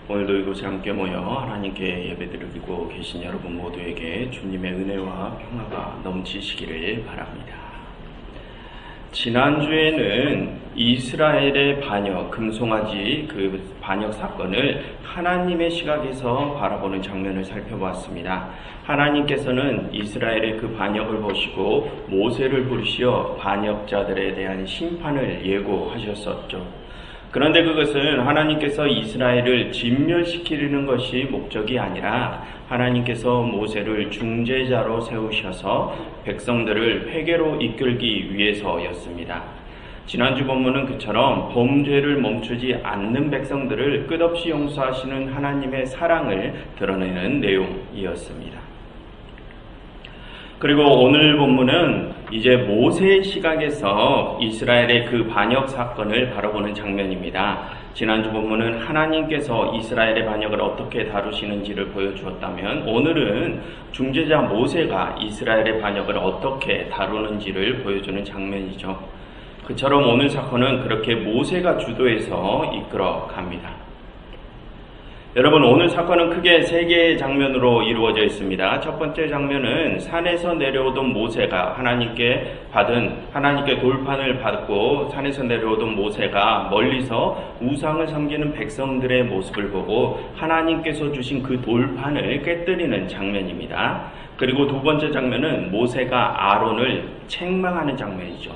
오늘도 이곳에 함께 모여 하나님께 예배드리고 계신 여러분 모두에게 주님의 은혜와 평화가 넘치시기를 바랍니다. 지난주에는 이스라엘의 반역, 금송아지 그 반역 사건을 하나님의 시각에서 바라보는 장면을 살펴보았습니다. 하나님께서는 이스라엘의 그 반역을 보시고 모세를 부르시어 반역자들에 대한 심판을 예고하셨었죠. 그런데 그것은 하나님께서 이스라엘을 진멸시키려는 것이 목적이 아니라 하나님께서 모세를 중재자로 세우셔서 백성들을 회개로 이끌기 위해서였습니다. 지난주 본문은 그처럼 범죄를 멈추지 않는 백성들을 끝없이 용서하시는 하나님의 사랑을 드러내는 내용이었습니다. 그리고 오늘 본문은 이제 모세의 시각에서 이스라엘의 그 반역 사건을 바라보는 장면입니다. 지난주 본문은 하나님께서 이스라엘의 반역을 어떻게 다루시는지를 보여주었다면 오늘은 중재자 모세가 이스라엘의 반역을 어떻게 다루는지를 보여주는 장면이죠. 그처럼 오늘 사건은 그렇게 모세가 주도해서 이끌어 갑니다. 여러분, 오늘 사건은 크게 세 개의 장면으로 이루어져 있습니다. 첫 번째 장면은 산에서 내려오던 모세가 하나님께 돌판을 받고 산에서 내려오던 모세가 멀리서 우상을 섬기는 백성들의 모습을 보고 하나님께서 주신 그 돌판을 깨뜨리는 장면입니다. 그리고 두 번째 장면은 모세가 아론을 책망하는 장면이죠.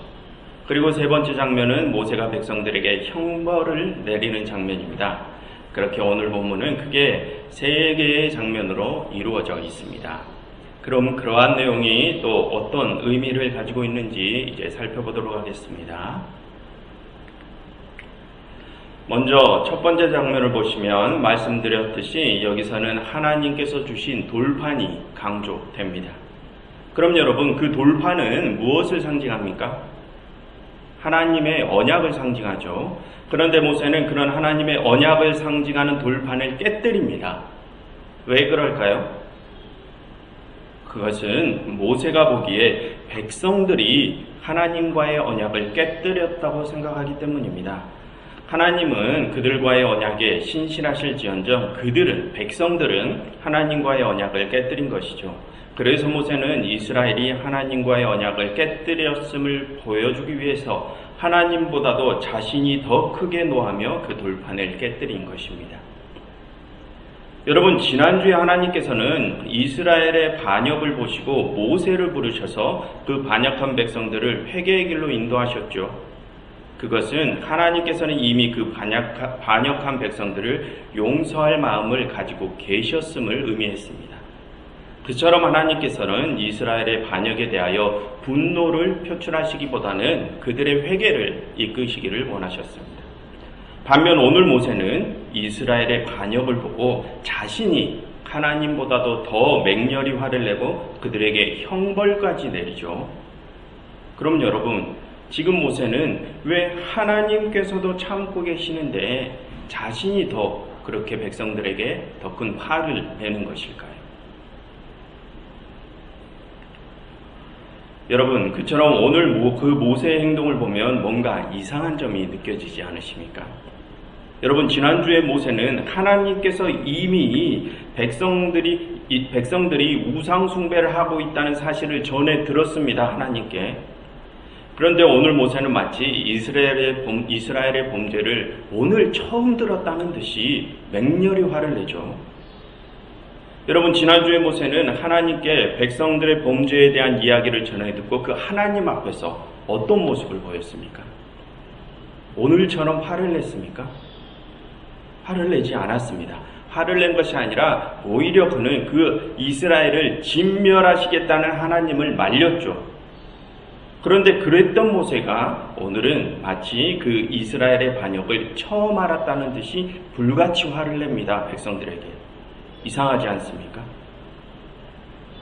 그리고 세 번째 장면은 모세가 백성들에게 형벌을 내리는 장면입니다. 그렇게 오늘 본문은 크게 세 개의 장면으로 이루어져 있습니다. 그럼 그러한 내용이 또 어떤 의미를 가지고 있는지 이제 살펴보도록 하겠습니다. 먼저 첫 번째 장면을 보시면 말씀드렸듯이 여기서는 하나님께서 주신 돌판이 강조됩니다. 그럼 여러분, 그 돌판은 무엇을 상징합니까? 하나님의 언약을 상징하죠. 그런데 모세는 그런 하나님의 언약을 상징하는 돌판을 깨뜨립니다. 왜 그럴까요? 그것은 모세가 보기에 백성들이 하나님과의 언약을 깨뜨렸다고 생각하기 때문입니다. 하나님은 그들과의 언약에 신실하실지언정 백성들은 하나님과의 언약을 깨뜨린 것이죠. 그래서 모세는 이스라엘이 하나님과의 언약을 깨뜨렸음을 보여주기 위해서 하나님보다도 자신이 더 크게 노하며 그 돌판을 깨뜨린 것입니다. 여러분, 지난주에 하나님께서는 이스라엘의 반역을 보시고 모세를 부르셔서 그 반역한 백성들을 회개의 길로 인도하셨죠. 그것은 하나님께서는 이미 그 반역한 백성들을 용서할 마음을 가지고 계셨음을 의미했습니다. 그처럼 하나님께서는 이스라엘의 반역에 대하여 분노를 표출하시기보다는 그들의 회개를 이끄시기를 원하셨습니다. 반면 오늘 모세는 이스라엘의 반역을 보고 자신이 하나님보다도 더 맹렬히 화를 내고 그들에게 형벌까지 내리죠. 그럼 여러분, 지금 모세는 왜 하나님께서도 참고 계시는데 자신이 더 그렇게 백성들에게 더 큰 화를 내는 것일까요? 여러분, 그처럼 오늘 그 모세의 행동을 보면 뭔가 이상한 점이 느껴지지 않으십니까? 여러분, 지난주에 모세는 하나님께서 이미 백성들이 우상 숭배를 하고 있다는 사실을 전해 들었습니다. 하나님께. 그런데 오늘 모세는 마치 이스라엘의 범죄를 오늘 처음 들었다는 듯이 맹렬히 화를 내죠. 여러분, 지난주에 모세는 하나님께 백성들의 범죄에 대한 이야기를 전해 듣고 그 하나님 앞에서 어떤 모습을 보였습니까? 오늘처럼 화를 냈습니까? 화를 내지 않았습니다. 화를 낸 것이 아니라 오히려 그는 그 이스라엘을 진멸하시겠다는 하나님을 말렸죠. 그런데 그랬던 모세가 오늘은 마치 그 이스라엘의 반역을 처음 알았다는 듯이 불같이 화를 냅니다. 백성들에게. 이상하지 않습니까?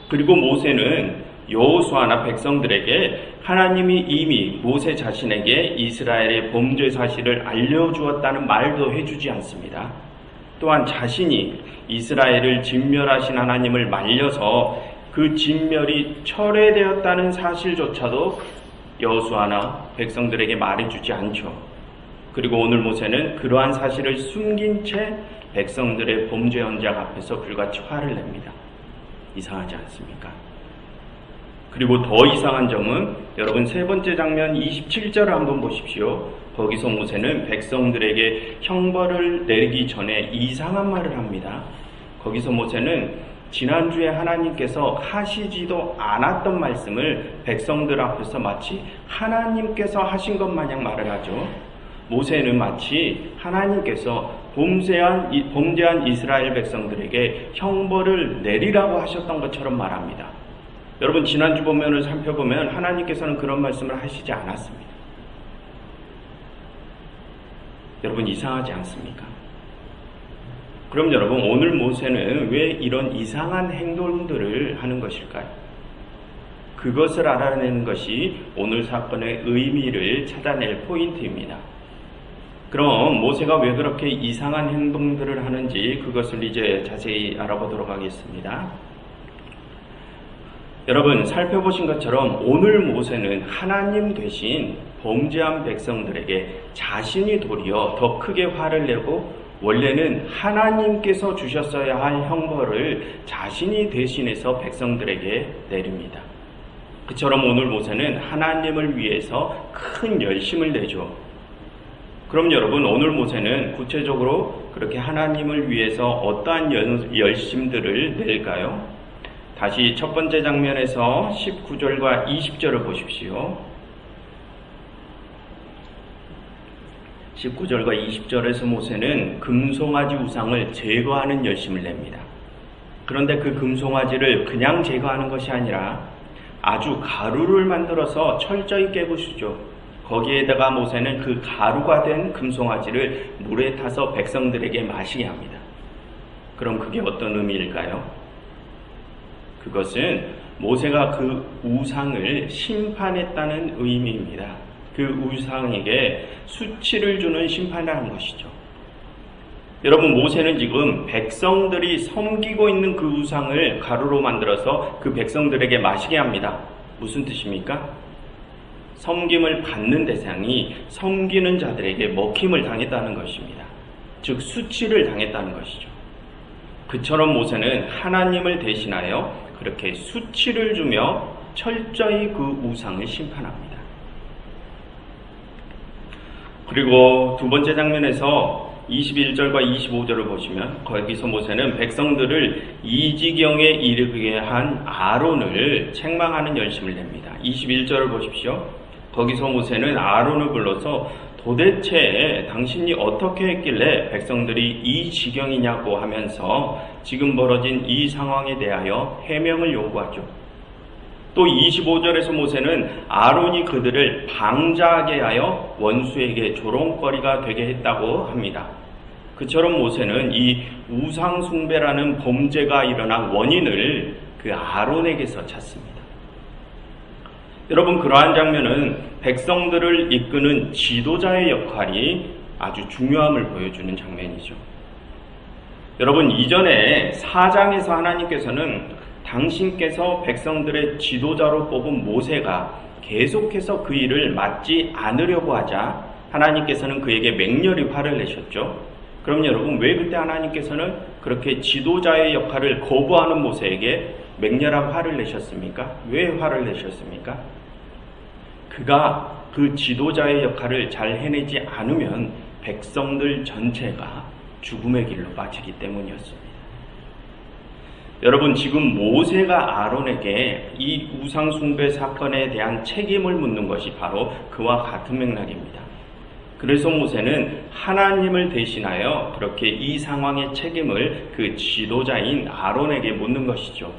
그리고 모세는 여호수아나 백성들에게 하나님이 이미 모세 자신에게 이스라엘의 범죄 사실을 알려주었다는 말도 해주지 않습니다. 또한 자신이 이스라엘을 진멸하신 하나님을 말려서 그 진멸이 철회되었다는 사실조차도 여호수아나 백성들에게 말해주지 않죠. 그리고 오늘 모세는 그러한 사실을 숨긴 채 백성들의 범죄 현장 앞에서 불같이 화를 냅니다. 이상하지 않습니까? 그리고 더 이상한 점은 여러분 세 번째 장면 27절을 한번 보십시오. 거기서 모세는 백성들에게 형벌을 내리기 전에 이상한 말을 합니다. 거기서 모세는 지난주에 하나님께서 하시지도 않았던 말씀을 백성들 앞에서 마치 하나님께서 하신 것 마냥 말을 하죠. 모세는 마치 하나님께서 범죄한 이스라엘 백성들에게 형벌을 내리라고 하셨던 것처럼 말합니다. 여러분 지난주 본문을 살펴보면 하나님께서는 그런 말씀을 하시지 않았습니다. 여러분 이상하지 않습니까? 그럼 여러분 오늘 모세는 왜 이런 이상한 행동들을 하는 것일까요? 그것을 알아내는 것이 오늘 사건의 의미를 찾아낼 포인트입니다. 그럼 모세가 왜 그렇게 이상한 행동들을 하는지 그것을 이제 자세히 알아보도록 하겠습니다. 여러분 살펴보신 것처럼 오늘 모세는 하나님 대신 범죄한 백성들에게 자신이 도리어 더 크게 화를 내고 원래는 하나님께서 주셨어야 할 형벌을 자신이 대신해서 백성들에게 내립니다. 그처럼 오늘 모세는 하나님을 위해서 큰 열심을 내죠. 그럼 여러분 오늘 모세는 구체적으로 그렇게 하나님을 위해서 어떠한 열심들을 낼까요? 다시 첫 번째 장면에서 19절과 20절을 보십시오. 19절과 20절에서 모세는 금송아지 우상을 제거하는 열심을 냅니다. 그런데 그 금송아지를 그냥 제거하는 것이 아니라 아주 가루를 만들어서 철저히 깨부수죠. 거기에다가 모세는 그 가루가 된 금송아지를 물에 타서 백성들에게 마시게 합니다. 그럼 그게 어떤 의미일까요? 그것은 모세가 그 우상을 심판했다는 의미입니다. 그 우상에게 수치를 주는 심판을 한 것이죠. 여러분 모세는 지금 백성들이 섬기고 있는 그 우상을 가루로 만들어서 그 백성들에게 마시게 합니다. 무슨 뜻입니까? 섬김을 받는 대상이 섬기는 자들에게 먹힘을 당했다는 것입니다. 즉 수치를 당했다는 것이죠. 그처럼 모세는 하나님을 대신하여 그렇게 수치를 주며 철저히 그 우상을 심판합니다. 그리고 두 번째 장면에서 21절과 25절을 보시면 거기서 모세는 백성들을 이 지경에 이르게 한 아론을 책망하는 열심을 냅니다. 21절을 보십시오. 거기서 모세는 아론을 불러서 도대체 당신이 어떻게 했길래 백성들이 이 지경이냐고 하면서 지금 벌어진 이 상황에 대하여 해명을 요구하죠. 또 25절에서 모세는 아론이 그들을 방자하게 하여 원수에게 조롱거리가 되게 했다고 합니다. 그처럼 모세는 이 우상숭배라는 범죄가 일어난 원인을 그 아론에게서 찾습니다. 여러분 그러한 장면은 백성들을 이끄는 지도자의 역할이 아주 중요함을 보여주는 장면이죠. 여러분 이전에 4장에서 하나님께서는 당신께서 백성들의 지도자로 뽑은 모세가 계속해서 그 일을 맡지 않으려고 하자 하나님께서는 그에게 맹렬히 화를 내셨죠. 그럼 여러분 왜 그때 하나님께서는 그렇게 지도자의 역할을 거부하는 모세에게 맹렬한 화를 내셨습니까? 왜 화를 내셨습니까? 그가 그 지도자의 역할을 잘 해내지 않으면 백성들 전체가 죽음의 길로 빠지기 때문이었습니다. 여러분 지금 모세가 아론에게 이 우상숭배 사건에 대한 책임을 묻는 것이 바로 그와 같은 맥락입니다. 그래서 모세는 하나님을 대신하여 그렇게 이 상황의 책임을 그 지도자인 아론에게 묻는 것이죠.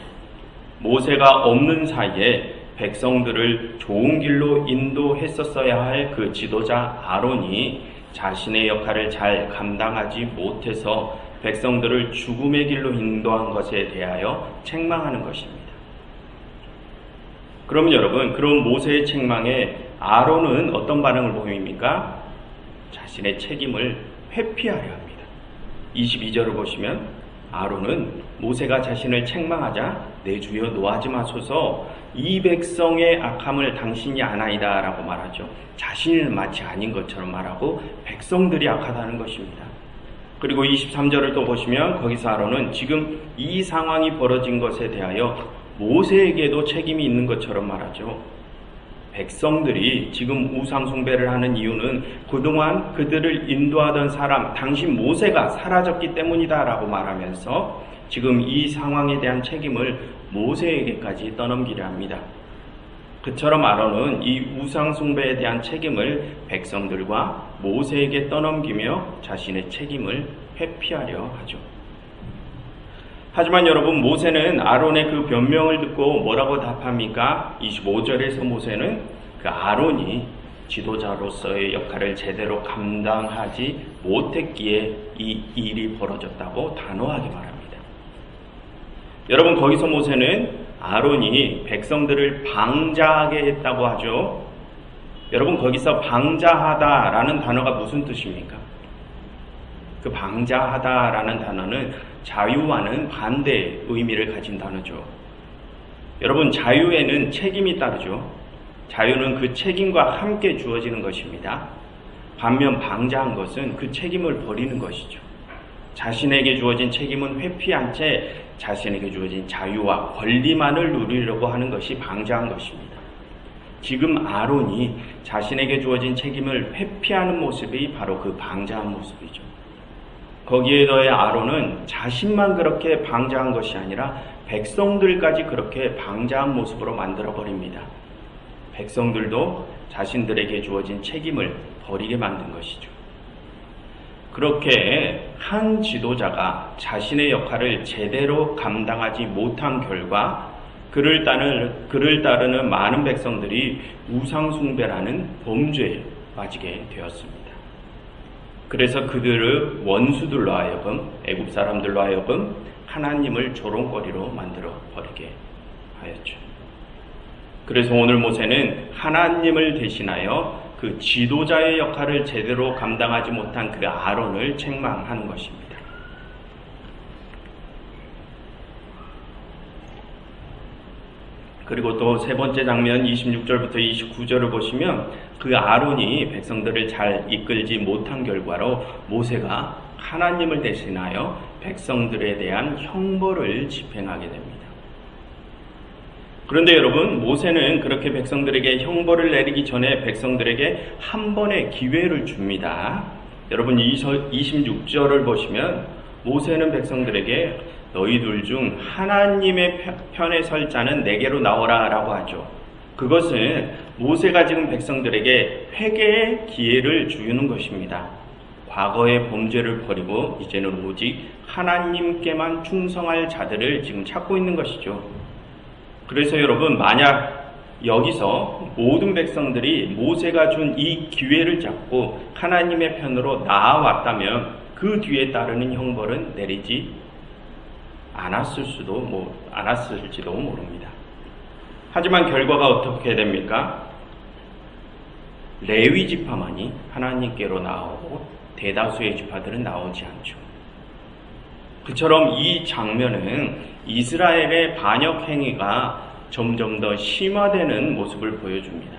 모세가 없는 사이에 백성들을 좋은 길로 인도했었어야 할 그 지도자 아론이 자신의 역할을 잘 감당하지 못해서 백성들을 죽음의 길로 인도한 것에 대하여 책망하는 것입니다. 그럼 여러분, 그런 모세의 책망에 아론은 어떤 반응을 자신의 책임을 회피하려 합니다. 22절을 보시면 아론은 모세가 자신을 책망하자 내 주여 노하지 마소서 이 백성의 악함을 당신이 아나이다 라고 말하죠. 자신은 마치 아닌 것처럼 말하고 백성들이 악하다는 것입니다. 그리고 23절을 또 보시면 거기서 아론은 지금 이 상황이 벌어진 것에 대하여 모세에게도 책임이 있는 것처럼 말하죠. 백성들이 지금 우상 숭배를 하는 이유는 그동안 그들을 인도하던 사람, 당신 모세가 사라졌기 때문이다 라고 말하면서 지금 이 상황에 대한 책임을 모세에게까지 떠넘기려 합니다. 그처럼 아론은 이 우상 숭배에 대한 책임을 백성들과 모세에게 떠넘기며 자신의 책임을 회피하려 하죠. 하지만 여러분, 모세는 아론의 그 변명을 듣고 뭐라고 답합니까? 25절에서 모세는 그 아론이 지도자로서의 역할을 제대로 감당하지 못했기에 이 일이 벌어졌다고 단호하게 말합니다. 여러분, 거기서 모세는 아론이 백성들을 방자하게 했다고 하죠. 여러분, 거기서 방자하다라는 단어가 무슨 뜻입니까? 그 방자하다라는 단어는 자유와는 반대의 의미를 가진 단어죠. 여러분, 자유에는 책임이 따르죠. 자유는 그 책임과 함께 주어지는 것입니다. 반면 방자한 것은 그 책임을 버리는 것이죠. 자신에게 주어진 책임은 회피한 채 자신에게 주어진 자유와 권리만을 누리려고 하는 것이 방자한 것입니다. 지금 아론이 자신에게 주어진 책임을 회피하는 모습이 바로 그 방자한 모습이죠. 거기에 더해 아론은 자신만 그렇게 방자한 것이 아니라 백성들까지 그렇게 방자한 모습으로 만들어버립니다. 백성들도 자신들에게 주어진 책임을 버리게 만든 것이죠. 그렇게 한 지도자가 자신의 역할을 제대로 감당하지 못한 결과 그를 따르는 많은 백성들이 우상숭배라는 범죄에 빠지게 되었습니다. 그래서 그들을 원수들로 하여금, 애굽 사람들로 하여금 하나님을 조롱거리로 만들어 버리게 하였죠. 그래서 오늘 모세는 하나님을 대신하여 그 지도자의 역할을 제대로 감당하지 못한 그 아론을 책망하는 것입니다. 그리고 또 세 번째 장면 26절부터 29절을 보시면 그 아론이 백성들을 잘 이끌지 못한 결과로 모세가 하나님을 대신하여 백성들에 대한 형벌을 집행하게 됩니다. 그런데 여러분, 모세는 그렇게 백성들에게 형벌을 내리기 전에 백성들에게 한 번의 기회를 줍니다. 여러분, 26절을 보시면 모세는 백성들에게 너희들 중 하나님의 편에 설 자는 내게로 나오라 라고 하죠. 그것은 모세가 지금 백성들에게 회개의 기회를 주는 것입니다. 과거의 범죄를 버리고 이제는 오직 하나님께만 충성할 자들을 지금 찾고 있는 것이죠. 그래서 여러분, 만약 여기서 모든 백성들이 모세가 준 이 기회를 잡고 하나님의 편으로 나아왔다면 그 뒤에 따르는 형벌은 내리지 않았을지도 모릅니다. 하지만 결과가 어떻게 됩니까? 레위 지파만이 하나님께로 나오고 대다수의 지파들은 나오지 않죠. 그처럼 이 장면은 이스라엘의 반역 행위가 점점 더 심화되는 모습을 보여줍니다.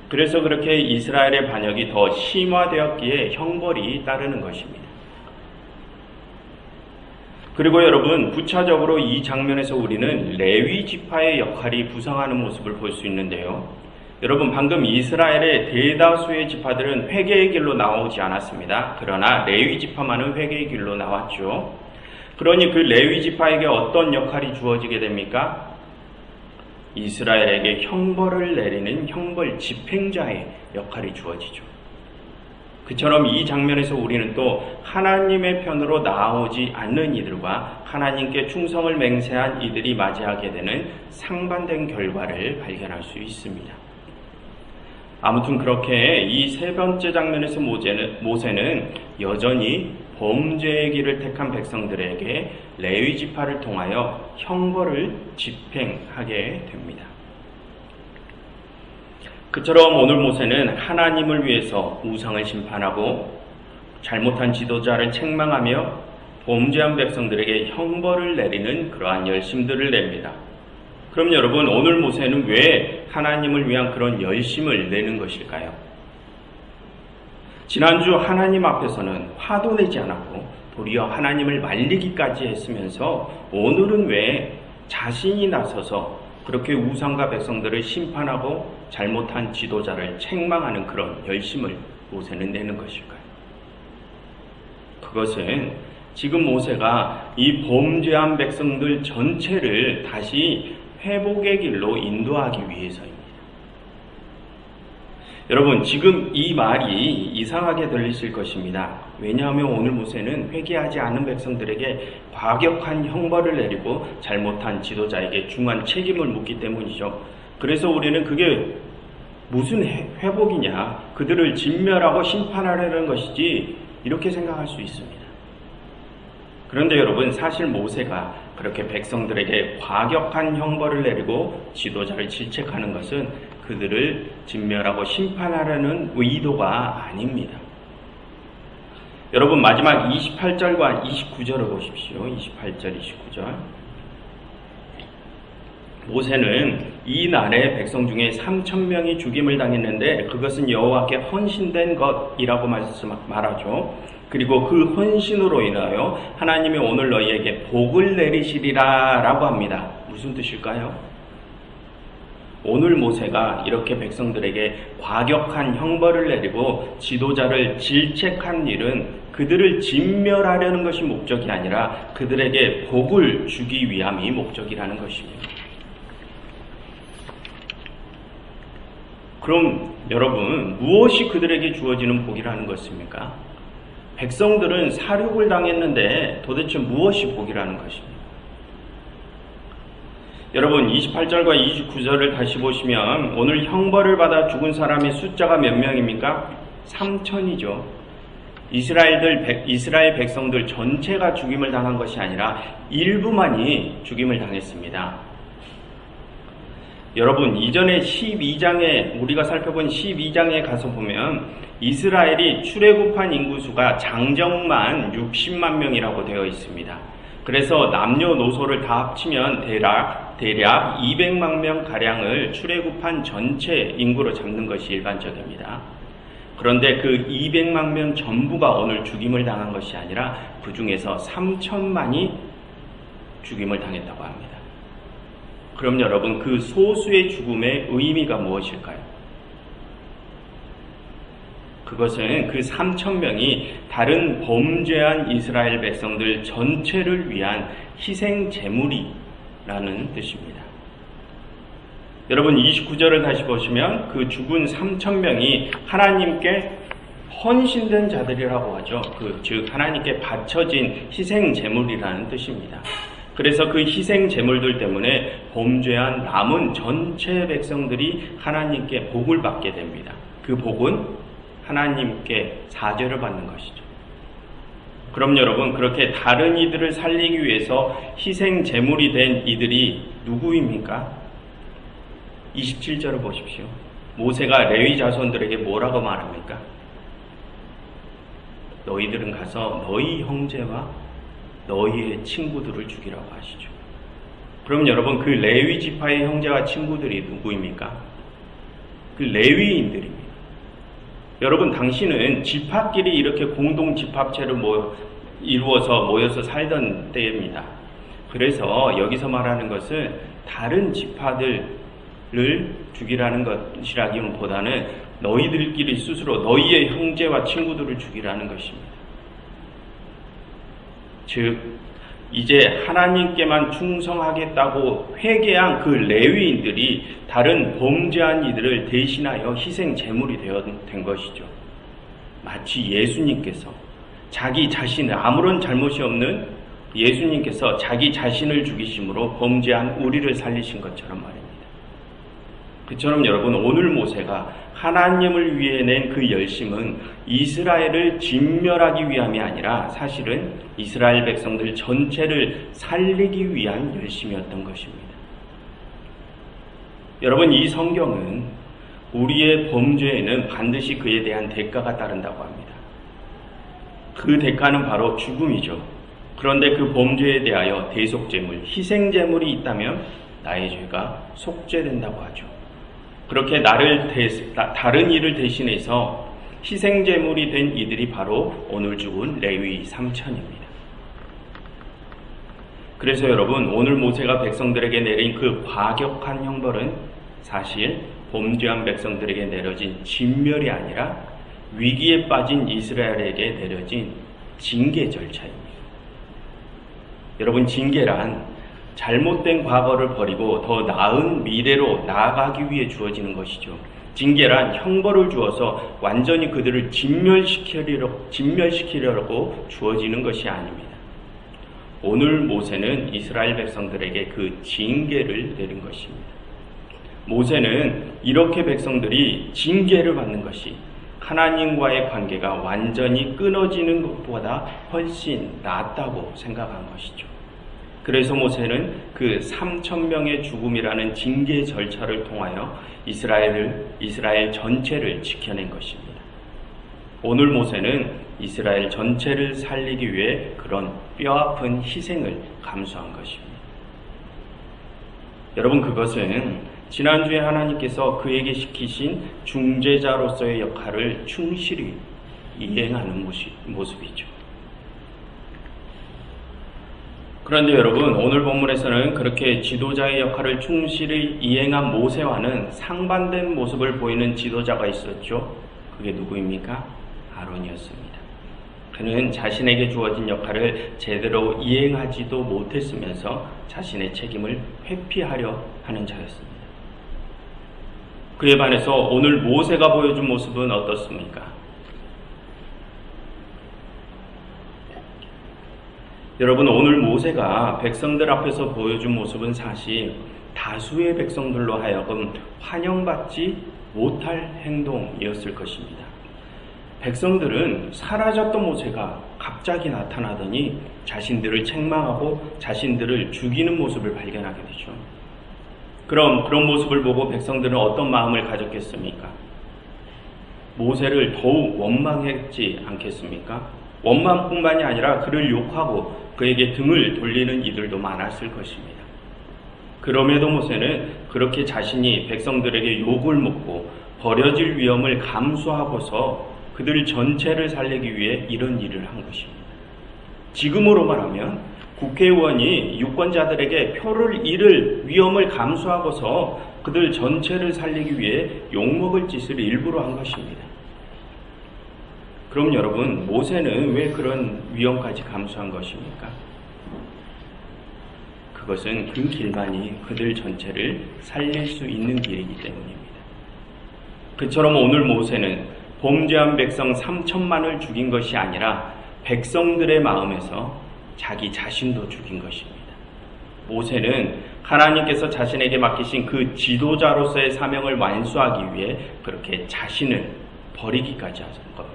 그래서 그렇게 이스라엘의 반역이 더 심화되었기에 형벌이 따르는 것입니다. 그리고 여러분, 부차적으로 이 장면에서 우리는 레위 지파의 역할이 부상하는 모습을 볼 수 있는데요. 여러분, 방금 이스라엘의 대다수의 지파들은 회개의 길로 나오지 않았습니다. 그러나 레위 지파만은 회개의 길로 나왔죠. 그러니 그 레위 지파에게 어떤 역할이 주어지게 됩니까? 이스라엘에게 형벌을 내리는 형벌 집행자의 역할이 주어지죠. 그처럼 이 장면에서 우리는 또 하나님의 편으로 나오지 않는 이들과 하나님께 충성을 맹세한 이들이 맞이하게 되는 상반된 결과를 발견할 수 있습니다. 아무튼 그렇게 이 세 번째 장면에서 모세는 여전히 범죄의 길을 택한 백성들에게 레위 지파를 통하여 형벌을 집행하게 됩니다. 그처럼 오늘 모세는 하나님을 위해서 우상을 심판하고 잘못한 지도자를 책망하며 범죄한 백성들에게 형벌을 내리는 그러한 열심들을 냅니다. 그럼 여러분, 오늘 모세는 왜 하나님을 위한 그런 열심을 내는 것일까요? 지난주 하나님 앞에서는 화도 내지 않았고 도리어 하나님을 말리기까지 했으면서 오늘은 왜 자신이 나서서 그렇게 우상과 백성들을 심판하고 잘못한 지도자를 책망하는 그런 열심을 모세는 내는 것일까요? 그것은 지금 모세가 이 범죄한 백성들 전체를 다시 회복의 길로 인도하기 위해서입니다. 여러분, 지금 이 말이 이상하게 들리실 것입니다. 왜냐하면 오늘 모세는 회개하지 않은 백성들에게 과격한 형벌을 내리고 잘못한 지도자에게 중한 책임을 묻기 때문이죠. 그래서 우리는 그게 무슨 회복이냐, 그들을 진멸하고 심판하려는 것이지 이렇게 생각할 수 있습니다. 그런데 여러분, 사실 모세가 그렇게 백성들에게 과격한 형벌을 내리고 지도자를 질책하는 것은 그들을 진멸하고 심판하려는 의도가 아닙니다. 여러분, 마지막 28절과 29절을 보십시오. 28절, 29절. 모세는 이 날에 백성 중에 3,000명이 죽임을 당했는데 그것은 여호와께 헌신된 것이라고 말하죠. 그리고 그 헌신으로 인하여 하나님이 오늘 너희에게 복을 내리시리라 라고 합니다. 무슨 뜻일까요? 오늘 모세가 이렇게 백성들에게 과격한 형벌을 내리고 지도자를 질책한 일은 그들을 진멸하려는 것이 목적이 아니라 그들에게 복을 주기 위함이 목적이라는 것입니다. 그럼 여러분, 무엇이 그들에게 주어지는 복이라는 것입니까? 백성들은 살육을 당했는데 도대체 무엇이 복이라는 것입니까? 여러분, 28절과 29절을 다시 보시면 오늘 형벌을 받아 죽은 사람의 숫자가 몇 명입니까? 3,000이죠. 이스라엘 백성들 전체가 죽임을 당한 것이 아니라 일부만이 죽임을 당했습니다. 여러분, 이전에 12장에 우리가 살펴본 12장에 가서 보면 이스라엘이 출애굽한 인구수가 장정만 60만 명이라고 되어 있습니다. 그래서 남녀노소를 다 합치면 대략 200만 명 가량을 출애굽한 전체 인구로 잡는 것이 일반적입니다. 그런데 그 200만 명 전부가 오늘 죽임을 당한 것이 아니라 그 중에서 3,000만이 죽임을 당했다고 합니다. 그럼 여러분, 그 소수의 죽음의 의미가 무엇일까요? 그것은 그 3,000명이 다른 범죄한 이스라엘 백성들 전체를 위한 희생 제물이라는 뜻입니다. 여러분, 29절을 다시 보시면 그 죽은 3,000명이 하나님께 헌신된 자들이라고 하죠. 즉 하나님께 바쳐진 희생 제물이라는 뜻입니다. 그래서 그 희생 제물들 때문에 범죄한 남은 전체 백성들이 하나님께 복을 받게 됩니다. 그 복은 하나님께 사죄를 받는 것이죠. 그럼 여러분, 그렇게 다른 이들을 살리기 위해서 희생 제물이 된 이들이 누구입니까? 27절을 보십시오. 모세가 레위 자손들에게 뭐라고 말합니까? 너희들은 가서 너희 형제와 너희의 친구들을 죽이라고 하시죠. 그럼 여러분, 그 레위 지파의 형제와 친구들이 누구입니까? 그 레위인들입니다. 여러분, 당시는 지파끼리 이렇게 공동 집합체를 이루어서 모여서 살던 때입니다. 그래서 여기서 말하는 것은 다른 지파들을 죽이라는 것이라기보다는 너희들끼리 스스로 너희의 형제와 친구들을 죽이라는 것입니다. 즉, 이제 하나님께만 충성하겠다고 회개한 그 레위인들이 다른 범죄한 이들을 대신하여 희생 제물이 된 것이죠. 마치 예수님께서 자기 자신을, 아무런 잘못이 없는 예수님께서 자기 자신을 죽이심으로 범죄한 우리를 살리신 것처럼 말입니다. 그처럼 여러분, 오늘 모세가 하나님을 위해 낸 그 열심은 이스라엘을 진멸하기 위함이 아니라 사실은 이스라엘 백성들 전체를 살리기 위한 열심이었던 것입니다. 여러분, 이 성경은 우리의 범죄에는 반드시 그에 대한 대가가 따른다고 합니다. 그 대가는 바로 죽음이죠. 그런데 그 범죄에 대하여 대속제물, 희생제물이 있다면 나의 죄가 속죄된다고 하죠. 그렇게 다른 이를 대신해서 희생제물이 된 이들이 바로 오늘 죽은 레위 3천입니다. 그래서 여러분, 오늘 모세가 백성들에게 내린 그 과격한 형벌은 사실 범죄한 백성들에게 내려진 진멸이 아니라 위기에 빠진 이스라엘에게 내려진 징계 절차입니다. 여러분, 징계란 잘못된 과거를 버리고 더 나은 미래로 나아가기 위해 주어지는 것이죠. 징계란 형벌을 주어서 완전히 그들을 진멸시키려고 주어지는 것이 아닙니다. 오늘 모세는 이스라엘 백성들에게 그 징계를 내린 것입니다. 모세는 이렇게 백성들이 징계를 받는 것이 하나님과의 관계가 완전히 끊어지는 것보다 훨씬 낫다고 생각한 것이죠. 그래서 모세는 그 3,000명의 죽음이라는 징계 절차를 통하여 이스라엘 전체를 지켜낸 것입니다. 오늘 모세는 이스라엘 전체를 살리기 위해 그런 뼈아픈 희생을 감수한 것입니다. 여러분, 그것은 지난주에 하나님께서 그에게 시키신 중재자로서의 역할을 충실히 이행하는 모습이죠. 그런데 여러분, 오늘 본문에서는 그렇게 지도자의 역할을 충실히 이행한 모세와는 상반된 모습을 보이는 지도자가 있었죠. 그게 누구입니까? 아론이었습니다. 그는 자신에게 주어진 역할을 제대로 이행하지도 못했으면서 자신의 책임을 회피하려 하는 자였습니다. 그에 반해서 오늘 모세가 보여준 모습은 어떻습니까? 여러분, 오늘 모세가 백성들 앞에서 보여준 모습은 사실 다수의 백성들로 하여금 환영받지 못할 행동이었을 것입니다. 백성들은 사라졌던 모세가 갑자기 나타나더니 자신들을 책망하고 자신들을 죽이는 모습을 발견하게 되죠. 그럼 그런 모습을 보고 백성들은 어떤 마음을 가졌겠습니까? 모세를 더욱 원망했지 않겠습니까? 원망뿐만이 아니라 그를 욕하고 그에게 등을 돌리는 이들도 많았을 것입니다. 그럼에도 모세는 그렇게 자신이 백성들에게 욕을 먹고 버려질 위험을 감수하고서 그들 전체를 살리기 위해 이런 일을 한 것입니다. 지금으로 말하면 국회의원이 유권자들에게 표를 잃을 위험을 감수하고서 그들 전체를 살리기 위해 욕먹을 짓을 일부러 한 것입니다. 그럼 여러분, 모세는 왜 그런 위험까지 감수한 것입니까? 그것은 그 길만이 그들 전체를 살릴 수 있는 길이기 때문입니다. 그처럼 오늘 모세는 범죄한 백성 3천만을 죽인 것이 아니라 백성들의 마음에서 자기 자신도 죽인 것입니다. 모세는 하나님께서 자신에게 맡기신 그 지도자로서의 사명을 완수하기 위해 그렇게 자신을 버리기까지 하신 겁니다.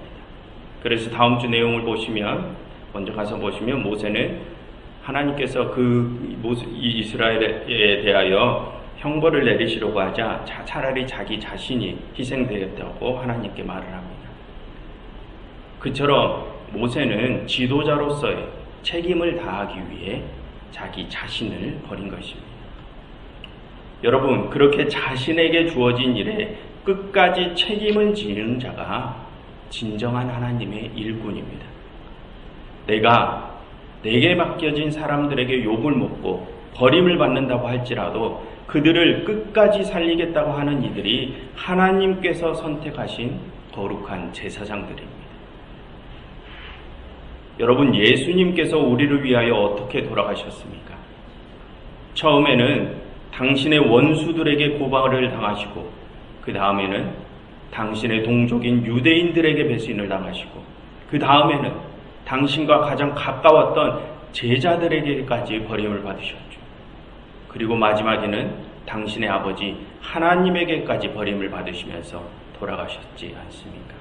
그래서 다음 주 내용을 보시면, 먼저 가서 보시면 모세는 하나님께서 이스라엘에 대하여 형벌을 내리시려고 하자 차라리 자기 자신이 희생되었다고 하나님께 말을 합니다. 그처럼 모세는 지도자로서의 책임을 다하기 위해 자기 자신을 버린 것입니다. 여러분, 그렇게 자신에게 주어진 일에 끝까지 책임을 지는 자가 진정한 하나님의 일꾼입니다. 내게 맡겨진 사람들에게 욕을 먹고 버림을 받는다고 할지라도 그들을 끝까지 살리겠다고 하는 이들이 하나님께서 선택하신 거룩한 제사장들입니다. 여러분, 예수님께서 우리를 위하여 어떻게 돌아가셨습니까? 처음에는 당신의 원수들에게 고발을 당하시고, 그 다음에는 당신의 동족인 유대인들에게 배신을 당하시고, 그 다음에는 당신과 가장 가까웠던 제자들에게까지 버림을 받으셨죠. 그리고 마지막에는 당신의 아버지 하나님에게까지 버림을 받으시면서 돌아가셨지 않습니까?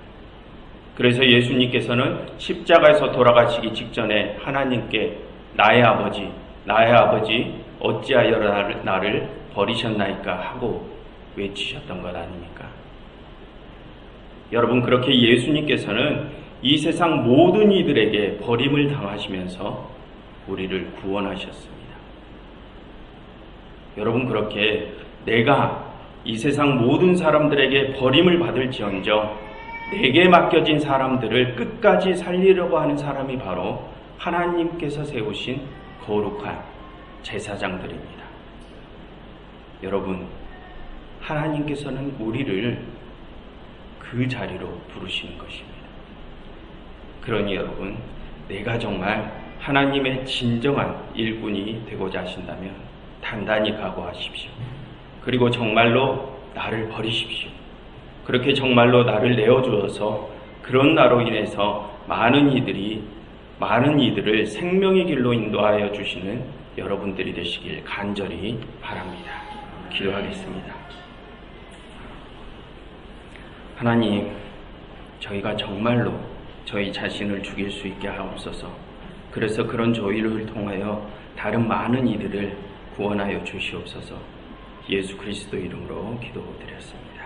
그래서 예수님께서는 십자가에서 돌아가시기 직전에 하나님께 나의 아버지 어찌하여 나를 버리셨나이까 하고 외치셨던 것 아닙니까? 여러분, 그렇게 예수님께서는 이 세상 모든 이들에게 버림을 당하시면서 우리를 구원하셨습니다. 여러분, 그렇게 내가 이 세상 모든 사람들에게 버림을 받을지언정 내게 맡겨진 사람들을 끝까지 살리려고 하는 사람이 바로 하나님께서 세우신 거룩한 제사장들입니다. 여러분, 하나님께서는 우리를 그 자리로 부르시는 것입니다. 그러니 여러분, 내가 정말 하나님의 진정한 일꾼이 되고자 하신다면 단단히 각오하십시오. 그리고 정말로 나를 버리십시오. 그렇게 정말로 나를 내어주어서 그런 나로 인해서 많은 이들을 생명의 길로 인도하여 주시는 여러분들이 되시길 간절히 바랍니다. 기도하겠습니다. 하나님, 저희가 정말로 저희 자신을 죽일 수 있게 하옵소서. 그래서 그런 저희를 통하여 다른 많은 이들을 구원하여 주시옵소서. 예수 그리스도 이름으로 기도드렸습니다.